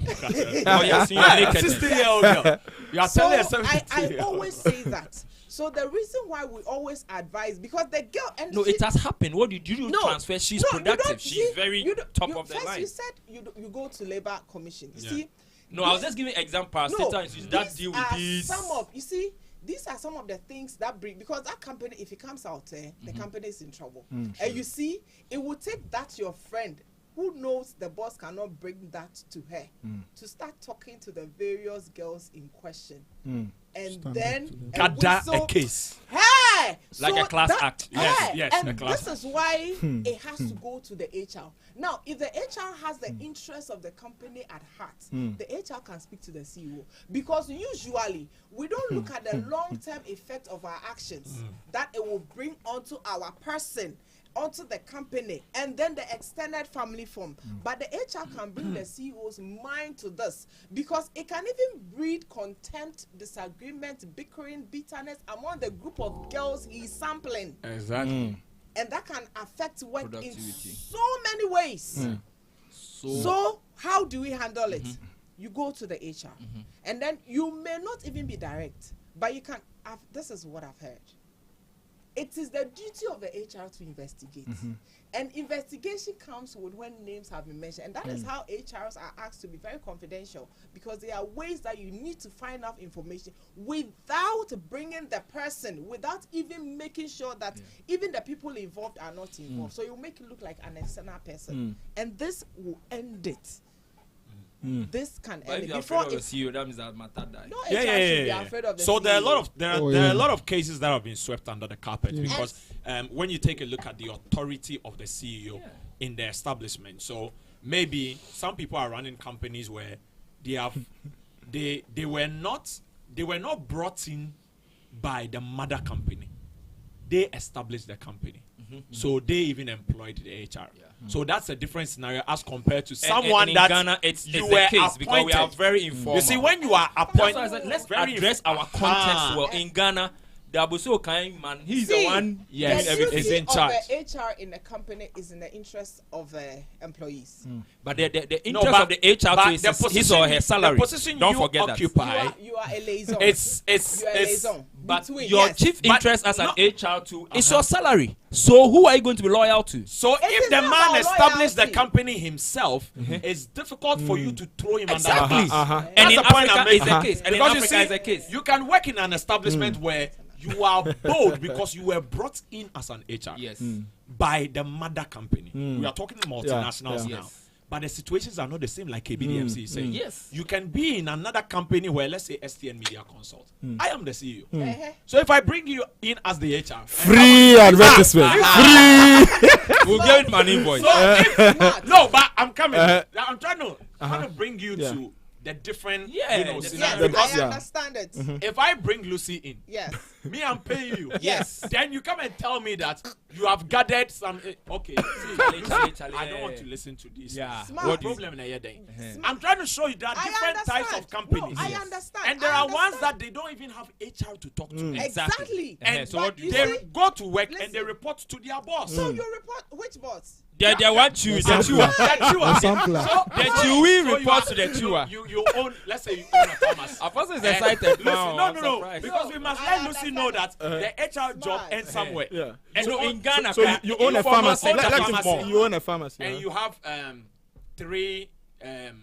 Oh, yeah. See, you're naked. 16-year-old girl. You are So telling a I 17-year-old. always say that. So the reason why we always advise, because the girl and No, it has happened. What did you do? No, Transfer. She's no, you productive. don't She's see- very you don't- top you- of the first line. You said you go to Labour Commission. You Yeah. see, No, I was just giving examples. no, That deal with these are this. these are some of the things that bring, because that company, if it comes out, the company is in trouble. And you see, it will take that your friend who knows the boss cannot bring that to her to start talking to the various girls in question. And Stand then up to them. Gather a case. Hey! Like a class act. Yes, yes, And a class this is why it has to go to the HR. Now, if the HR has the interest of the company at heart, the HR can speak to the CEO. Because usually, we don't look at the long-term effect of our actions that it will bring onto our person onto the company, and then the extended family form. But the HR can bring the CEO's mind to this, because it can even breed contempt, disagreement, bickering, bitterness among the group of girls he's sampling. Exactly. And that can affect work in Productivity. so many ways. So how do we handle it? You go to the HR, and then you may not even be direct, but you can. This is what I've heard. It is the duty of the HR to investigate. And investigation comes with when names have been mentioned. And that is how HRs are asked to be very confidential, because there are ways that you need to find out information without bringing the person, without even making sure that even the people involved are not involved. So you make it look like an external person. And this will end it. This can But end if it. you're Before afraid of a CEO, that means that matter die. no HR should be afraid of the So there are a lot CEO. of there are a lot of cases that have been swept under the carpet because when you take a look at the authority of the CEO in the establishment, so maybe some people are running companies where they have they were not brought in by the mother company. They established the company. So they even employed the HR. So that's a different scenario as compared to someone and in that Ghana, it's you the were case because we are appointed. very informal. You see, when you are That's appointed, why I said, let's very address our context well. In Ghana, the Abuso kind man, he's the one. Yes, the is duty in charge. of the HR in the company is in the interest of employees. But the No, interest but- of the HR but too is the his or her position- salary. the position Don't you forget occupy, You are a liaison. it's you are a liaison. but between, your yes. chief But interest as an no- HR too is your salary. So who are you going to be loyal to? So It if is the not man about established the loyalty. company himself, it's difficult for you to throw him Exactly. under. And That's in the point Africa I'm is making. the case. And in Because you Africa see, is the case. you can work in an establishment where you are bold because you were brought in as an HR Yes. by the mother company. We are talking multinationals Yeah. now. Yes. But the situations are not the same like KBDMC is saying. Yes. You can be in another company where, let's say, STN Media Consult. I am the CEO. Uh-huh. So if I bring you in as the HR, Free advertisement. We'll give it an invoice. so if, no, but I'm coming. I'm trying to bring you Yeah. to the different, Yeah, scenario. Yes, Because I Yeah. understand it. if I bring Lucy in, Yes. me, I'm paying you. Yes. Then you come and tell me that you have gathered some. Okay. See, Charlie, I don't want to listen to this. Yeah. Smart. What problem na here then? I'm trying to show you there are I different types understand. of companies. No, I understand. And there I are ones understand. that they don't even have HR to talk to. Exactly. And So what do you they see? go to work and Listen. they report to their boss. So you report which boss? They want you. The sampler. The sampler. The Chewy So report you to the are- Chewa. You own, let's say you own a pharmacy. At first it's And excited. Lucy, Now, no, I'm no, no, surprised. because we must I let Lucy understand know it. that the HR job Smart. ends somewhere. Yeah. And So in Ghana, So you own a pharmacy. own a Let him pharmacy. you own a pharmacy. And you have 3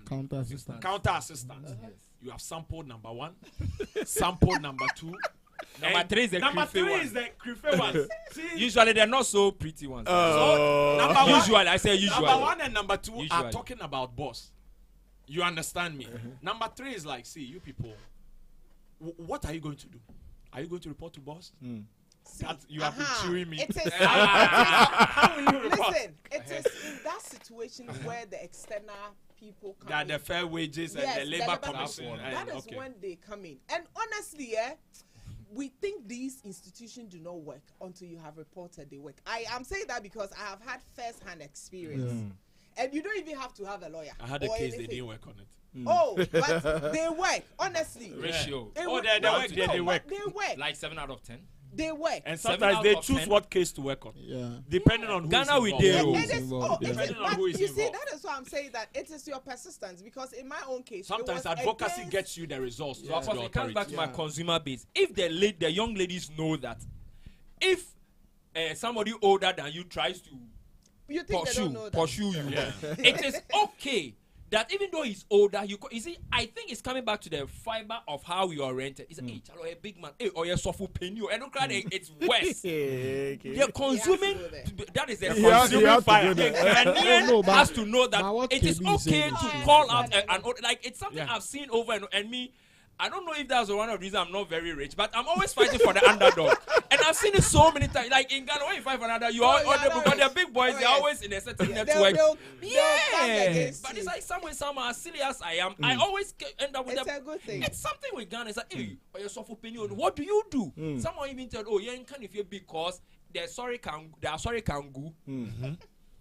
Counter assistant. counter assistants. You have sample number 1, sample number 2. Number and 3 is the number Krife 3 one. is the Krife one. See, Usually they're not so pretty ones. so number 1, Usually, I say usually. number 1 and number 2 are Usually. talking about boss. You understand me? Number 3 is like, see, you people, what are you going to do? Are you going to report to boss? That you have been chewing me. It is. How will you report? Listen, it is in that situation where the external people come That in. the fair wages Yes, and the the labor labor commission. commission. and- That is okay. when they come in. And honestly, we think these institutions do not work until you have reported they work. I am saying that because I have had first-hand experience. And you don't even have to have a lawyer. I had a or case, they anything. didn't work on it. Oh, but they work, honestly. Ratio. They Oh, work. they No, work, no, they work. but They work. Like 7 out of 10. They work. And 7 sometimes out they of choose 10. what case to work on, Yeah. depending on who Ghana is we involved. did. Who It is is, involved, yeah. Depending on but who is you see, involved. that is why I'm saying that it is your persistence, because in my own case, it Sometimes was advocacy against- gets you the results. So not of course, the it comes back authority. to my Yeah. consumer base. If the young ladies know that if somebody older than you tries to You think they don't know that? pursue you, Yeah. it is okay that even though he's older, you see, I think it's coming back to the fiber of how you are rented. It's hey, Charlo, a big man, hey, or a soft penny, and don't cry, it's worse. They're consuming. go there. That is a You have consuming to go fire. there. The Ghanaian No, but- has to know that but what it is KB is okay saying to is true. call out an old, like it's something Yeah. I've seen over and me. I don't know if that's one of the reasons I'm not very rich, but I'm always fighting for the underdog. And I've seen it so many times. Like in Ghana, when you fight for another, you all, Oh, yeah, because that they're is- big boys, oh, they're yes. always in a certain They'll network. stand Yeah, against but you. it's like somehow as silly as I am, I always end up with It's a good thing. It's something with Ghana. It's like, hey, or your soft opinion. What do you do? Someone even said, oh, yeah, can if you because the sorry can go.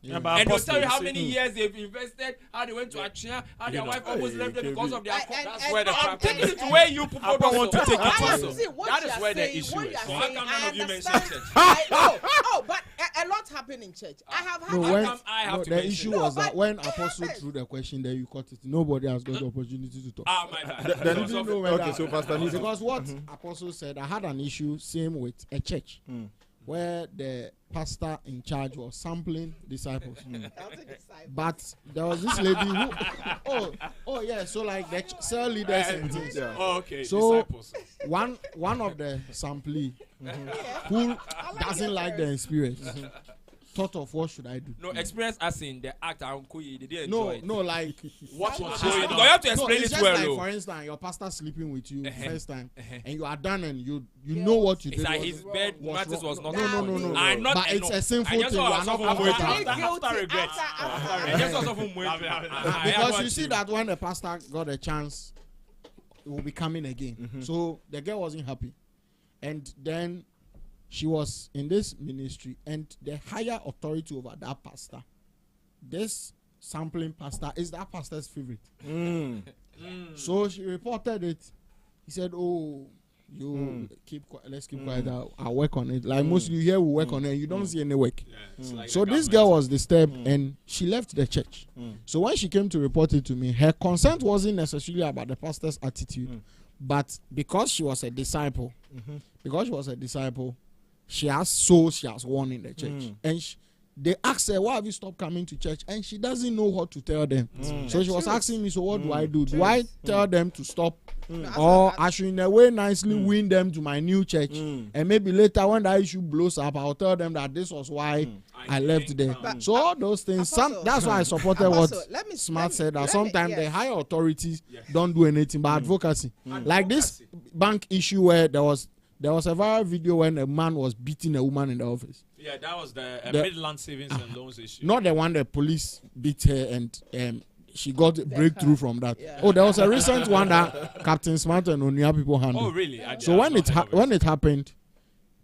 Yeah. but And they'll Apostle, tell you how see, many years they've invested, how they went to Achia, how their wife almost left them because of their. That's where the I'm crap taking is. it to where you people I don't want to take it I personal. see what That you is are where the saying, issue what is. you are So how saying, come I none of you mention understand. church? I know. Oh, but a lot happened in church. I have had. No, How when, come I have no, to the mention issue it? was No, that but when it Apostle happens. threw the question, then you cut it. Nobody has got the opportunity to talk. Ah, my bad. They didn't know whether, Okay, so Pastor Nisi. because what Apostle said, I had an issue same with a church where the pastor in charge was sampling disciples. But there was this lady who, oh yeah, so like the cell leaders and things. Yeah. Oh, okay. So Disciples. one of the samplee who doesn't like the experience thought of what should I do. No, experience as in the act Uncle they didn't No, enjoy it. no, like What was Because going you on? have to no, explain it's it just well. like though. for instance, your pastor sleeping with you first time, Uh-huh. and you are done, and you know what you It's did. like was- his bed was matters wrong. was not. No. I not. But I it's know. a sinful I just thing. You saw are not someone comfortable. after- After regret. I just saw someone Because you see that when the pastor got a chance, it will be coming again. So the girl wasn't happy, and then she was in this ministry, and the higher authority over that pastor, this sampling pastor, is that pastor's favorite. So she reported it. He said, "Oh, you let's keep quiet. I'll work on it. Like most of you here will work on it. You don't see any work." Yeah, it's like So the this government. girl was disturbed and she left the church. So when she came to report it to me, her consent wasn't necessarily about the pastor's attitude, but because she was a disciple, she has souls she has won in the church, and they asked her, "Why have you stopped coming to church?" And she doesn't know what to tell them. So she was asking me, "So what do I do? Do I tell them to stop, or I should in a way nicely win them to my new church, and maybe later when that issue blows up, I'll tell them that this was why I left there." So all those things, that's why I supported Apostle, what let me- Smart said, that let me- sometimes yes. the higher authorities don't do anything but advocacy. Like this bank issue where there was a viral video when a man was beating a woman in the office. Yeah, that was the The- Midland Savings and Loans issue. Not the one the police beat her and she got a breakthrough from that. Yeah. Oh, there was a recent one that Captain Smart and Onia people handled. Oh, really? So when it happened,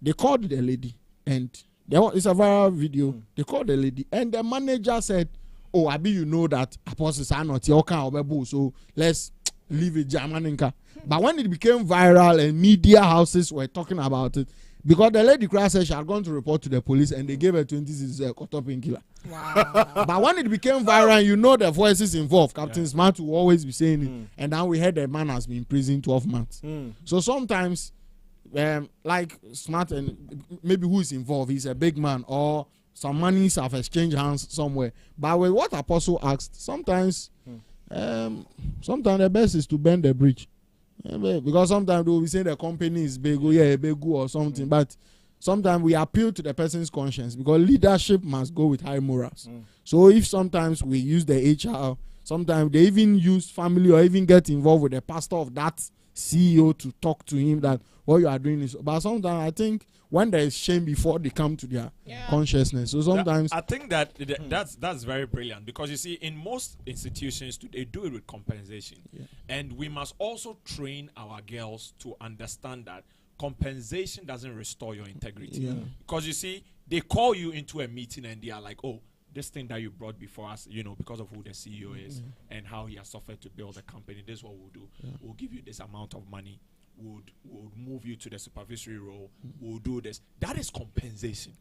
they called the lady, and it's a viral video. They called the lady, and the manager said, "Oh, Abi, you know that apostles are not your kind of people, so let's leave it, Jamaninka." But when it became viral and media houses were talking about it, because the lady cry said she had gone to report to the police, and they gave her 26 caught up in killer. Wow. But when it became viral, and you know the voices involved, Captain Smart will always be saying it, and now we heard the man has been in prison 12 months. So sometimes, like Smart and maybe who is involved, he's a big man, or some monies have exchanged hands somewhere. But with what Apostle asked, sometimes the best is to bend the bridge. Because sometimes they will be saying the company is big, or something, but sometimes we appeal to the person's conscience, because leadership must go with high morals. So if sometimes we use the HR, sometimes they even use family or even get involved with the pastor of that CEO to talk to him that what you are doing is. But sometimes I think when there is shame before they come to their consciousness. So sometimes I think that's very brilliant, because you see, in most institutions they do it with compensation, and we must also train our girls to understand that compensation doesn't restore your integrity. Because you see, they call you into a meeting and they are like, "Oh, this thing that you brought before us, because of who the CEO is and how he has suffered to build a company, this is what we'll do. We'll give you this amount of money. We'll move you to the supervisory role. We'll do this." That is compensation.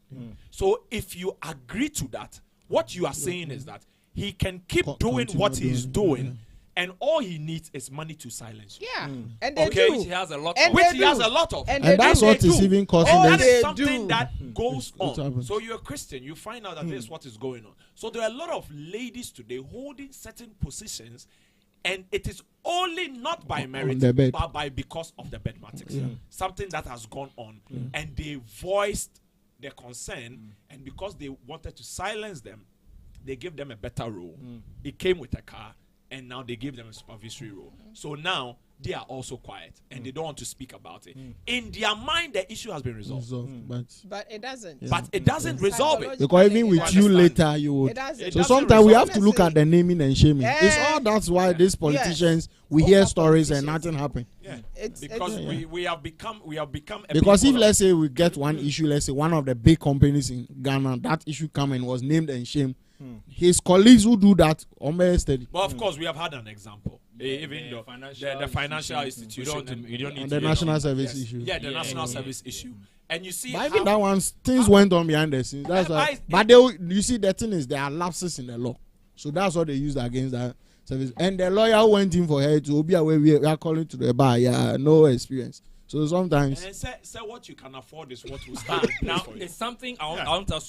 So if you agree to that, what you are saying is that he can keep doing what he's doing, and all he needs is money to silence you. Yeah. And they Okay. do. Which he has a lot And of. Which they he has do. a lot of. And and they that's do. what They is do. even causing Oh, the That they is something do. that goes It on. happens. So you're a Christian, you find out that this is what is going on. So there are a lot of ladies today holding certain positions, and it is only not by merit, the bed. but because of the bedmatics. Something that has gone on, and they voiced their concern, and because they wanted to silence them, they gave them a better role. It came with a car, and now they gave them a supervisory role. So now they are also quiet, and they don't want to speak about it. In their mind, the issue has been resolved. But it doesn't. But it doesn't resolve it. Because even with you understand. later, you would. It doesn't. It So doesn't sometimes we resolve. have to look at the naming and shaming. It's all that's why these politicians we hear stories and nothing happen. Because we have become a Because if people let's say we get one issue, let's say one of the big companies in Ghana, that issue come and was named and shamed. His colleagues who do that steady. But of course, we have had an example. Even the financial institution, you don't need the national service issue. Yeah, the national service issue. And you see, but even that one, things went on behind the scenes. That's why. But you see, the thing is, there are lapses in the law, so that's what they used against that service. And the lawyer who went in for her to be away, we are calling to the bar. Yeah, no experience. So sometimes. And say what you can afford is what will start. Now, it's something I want us to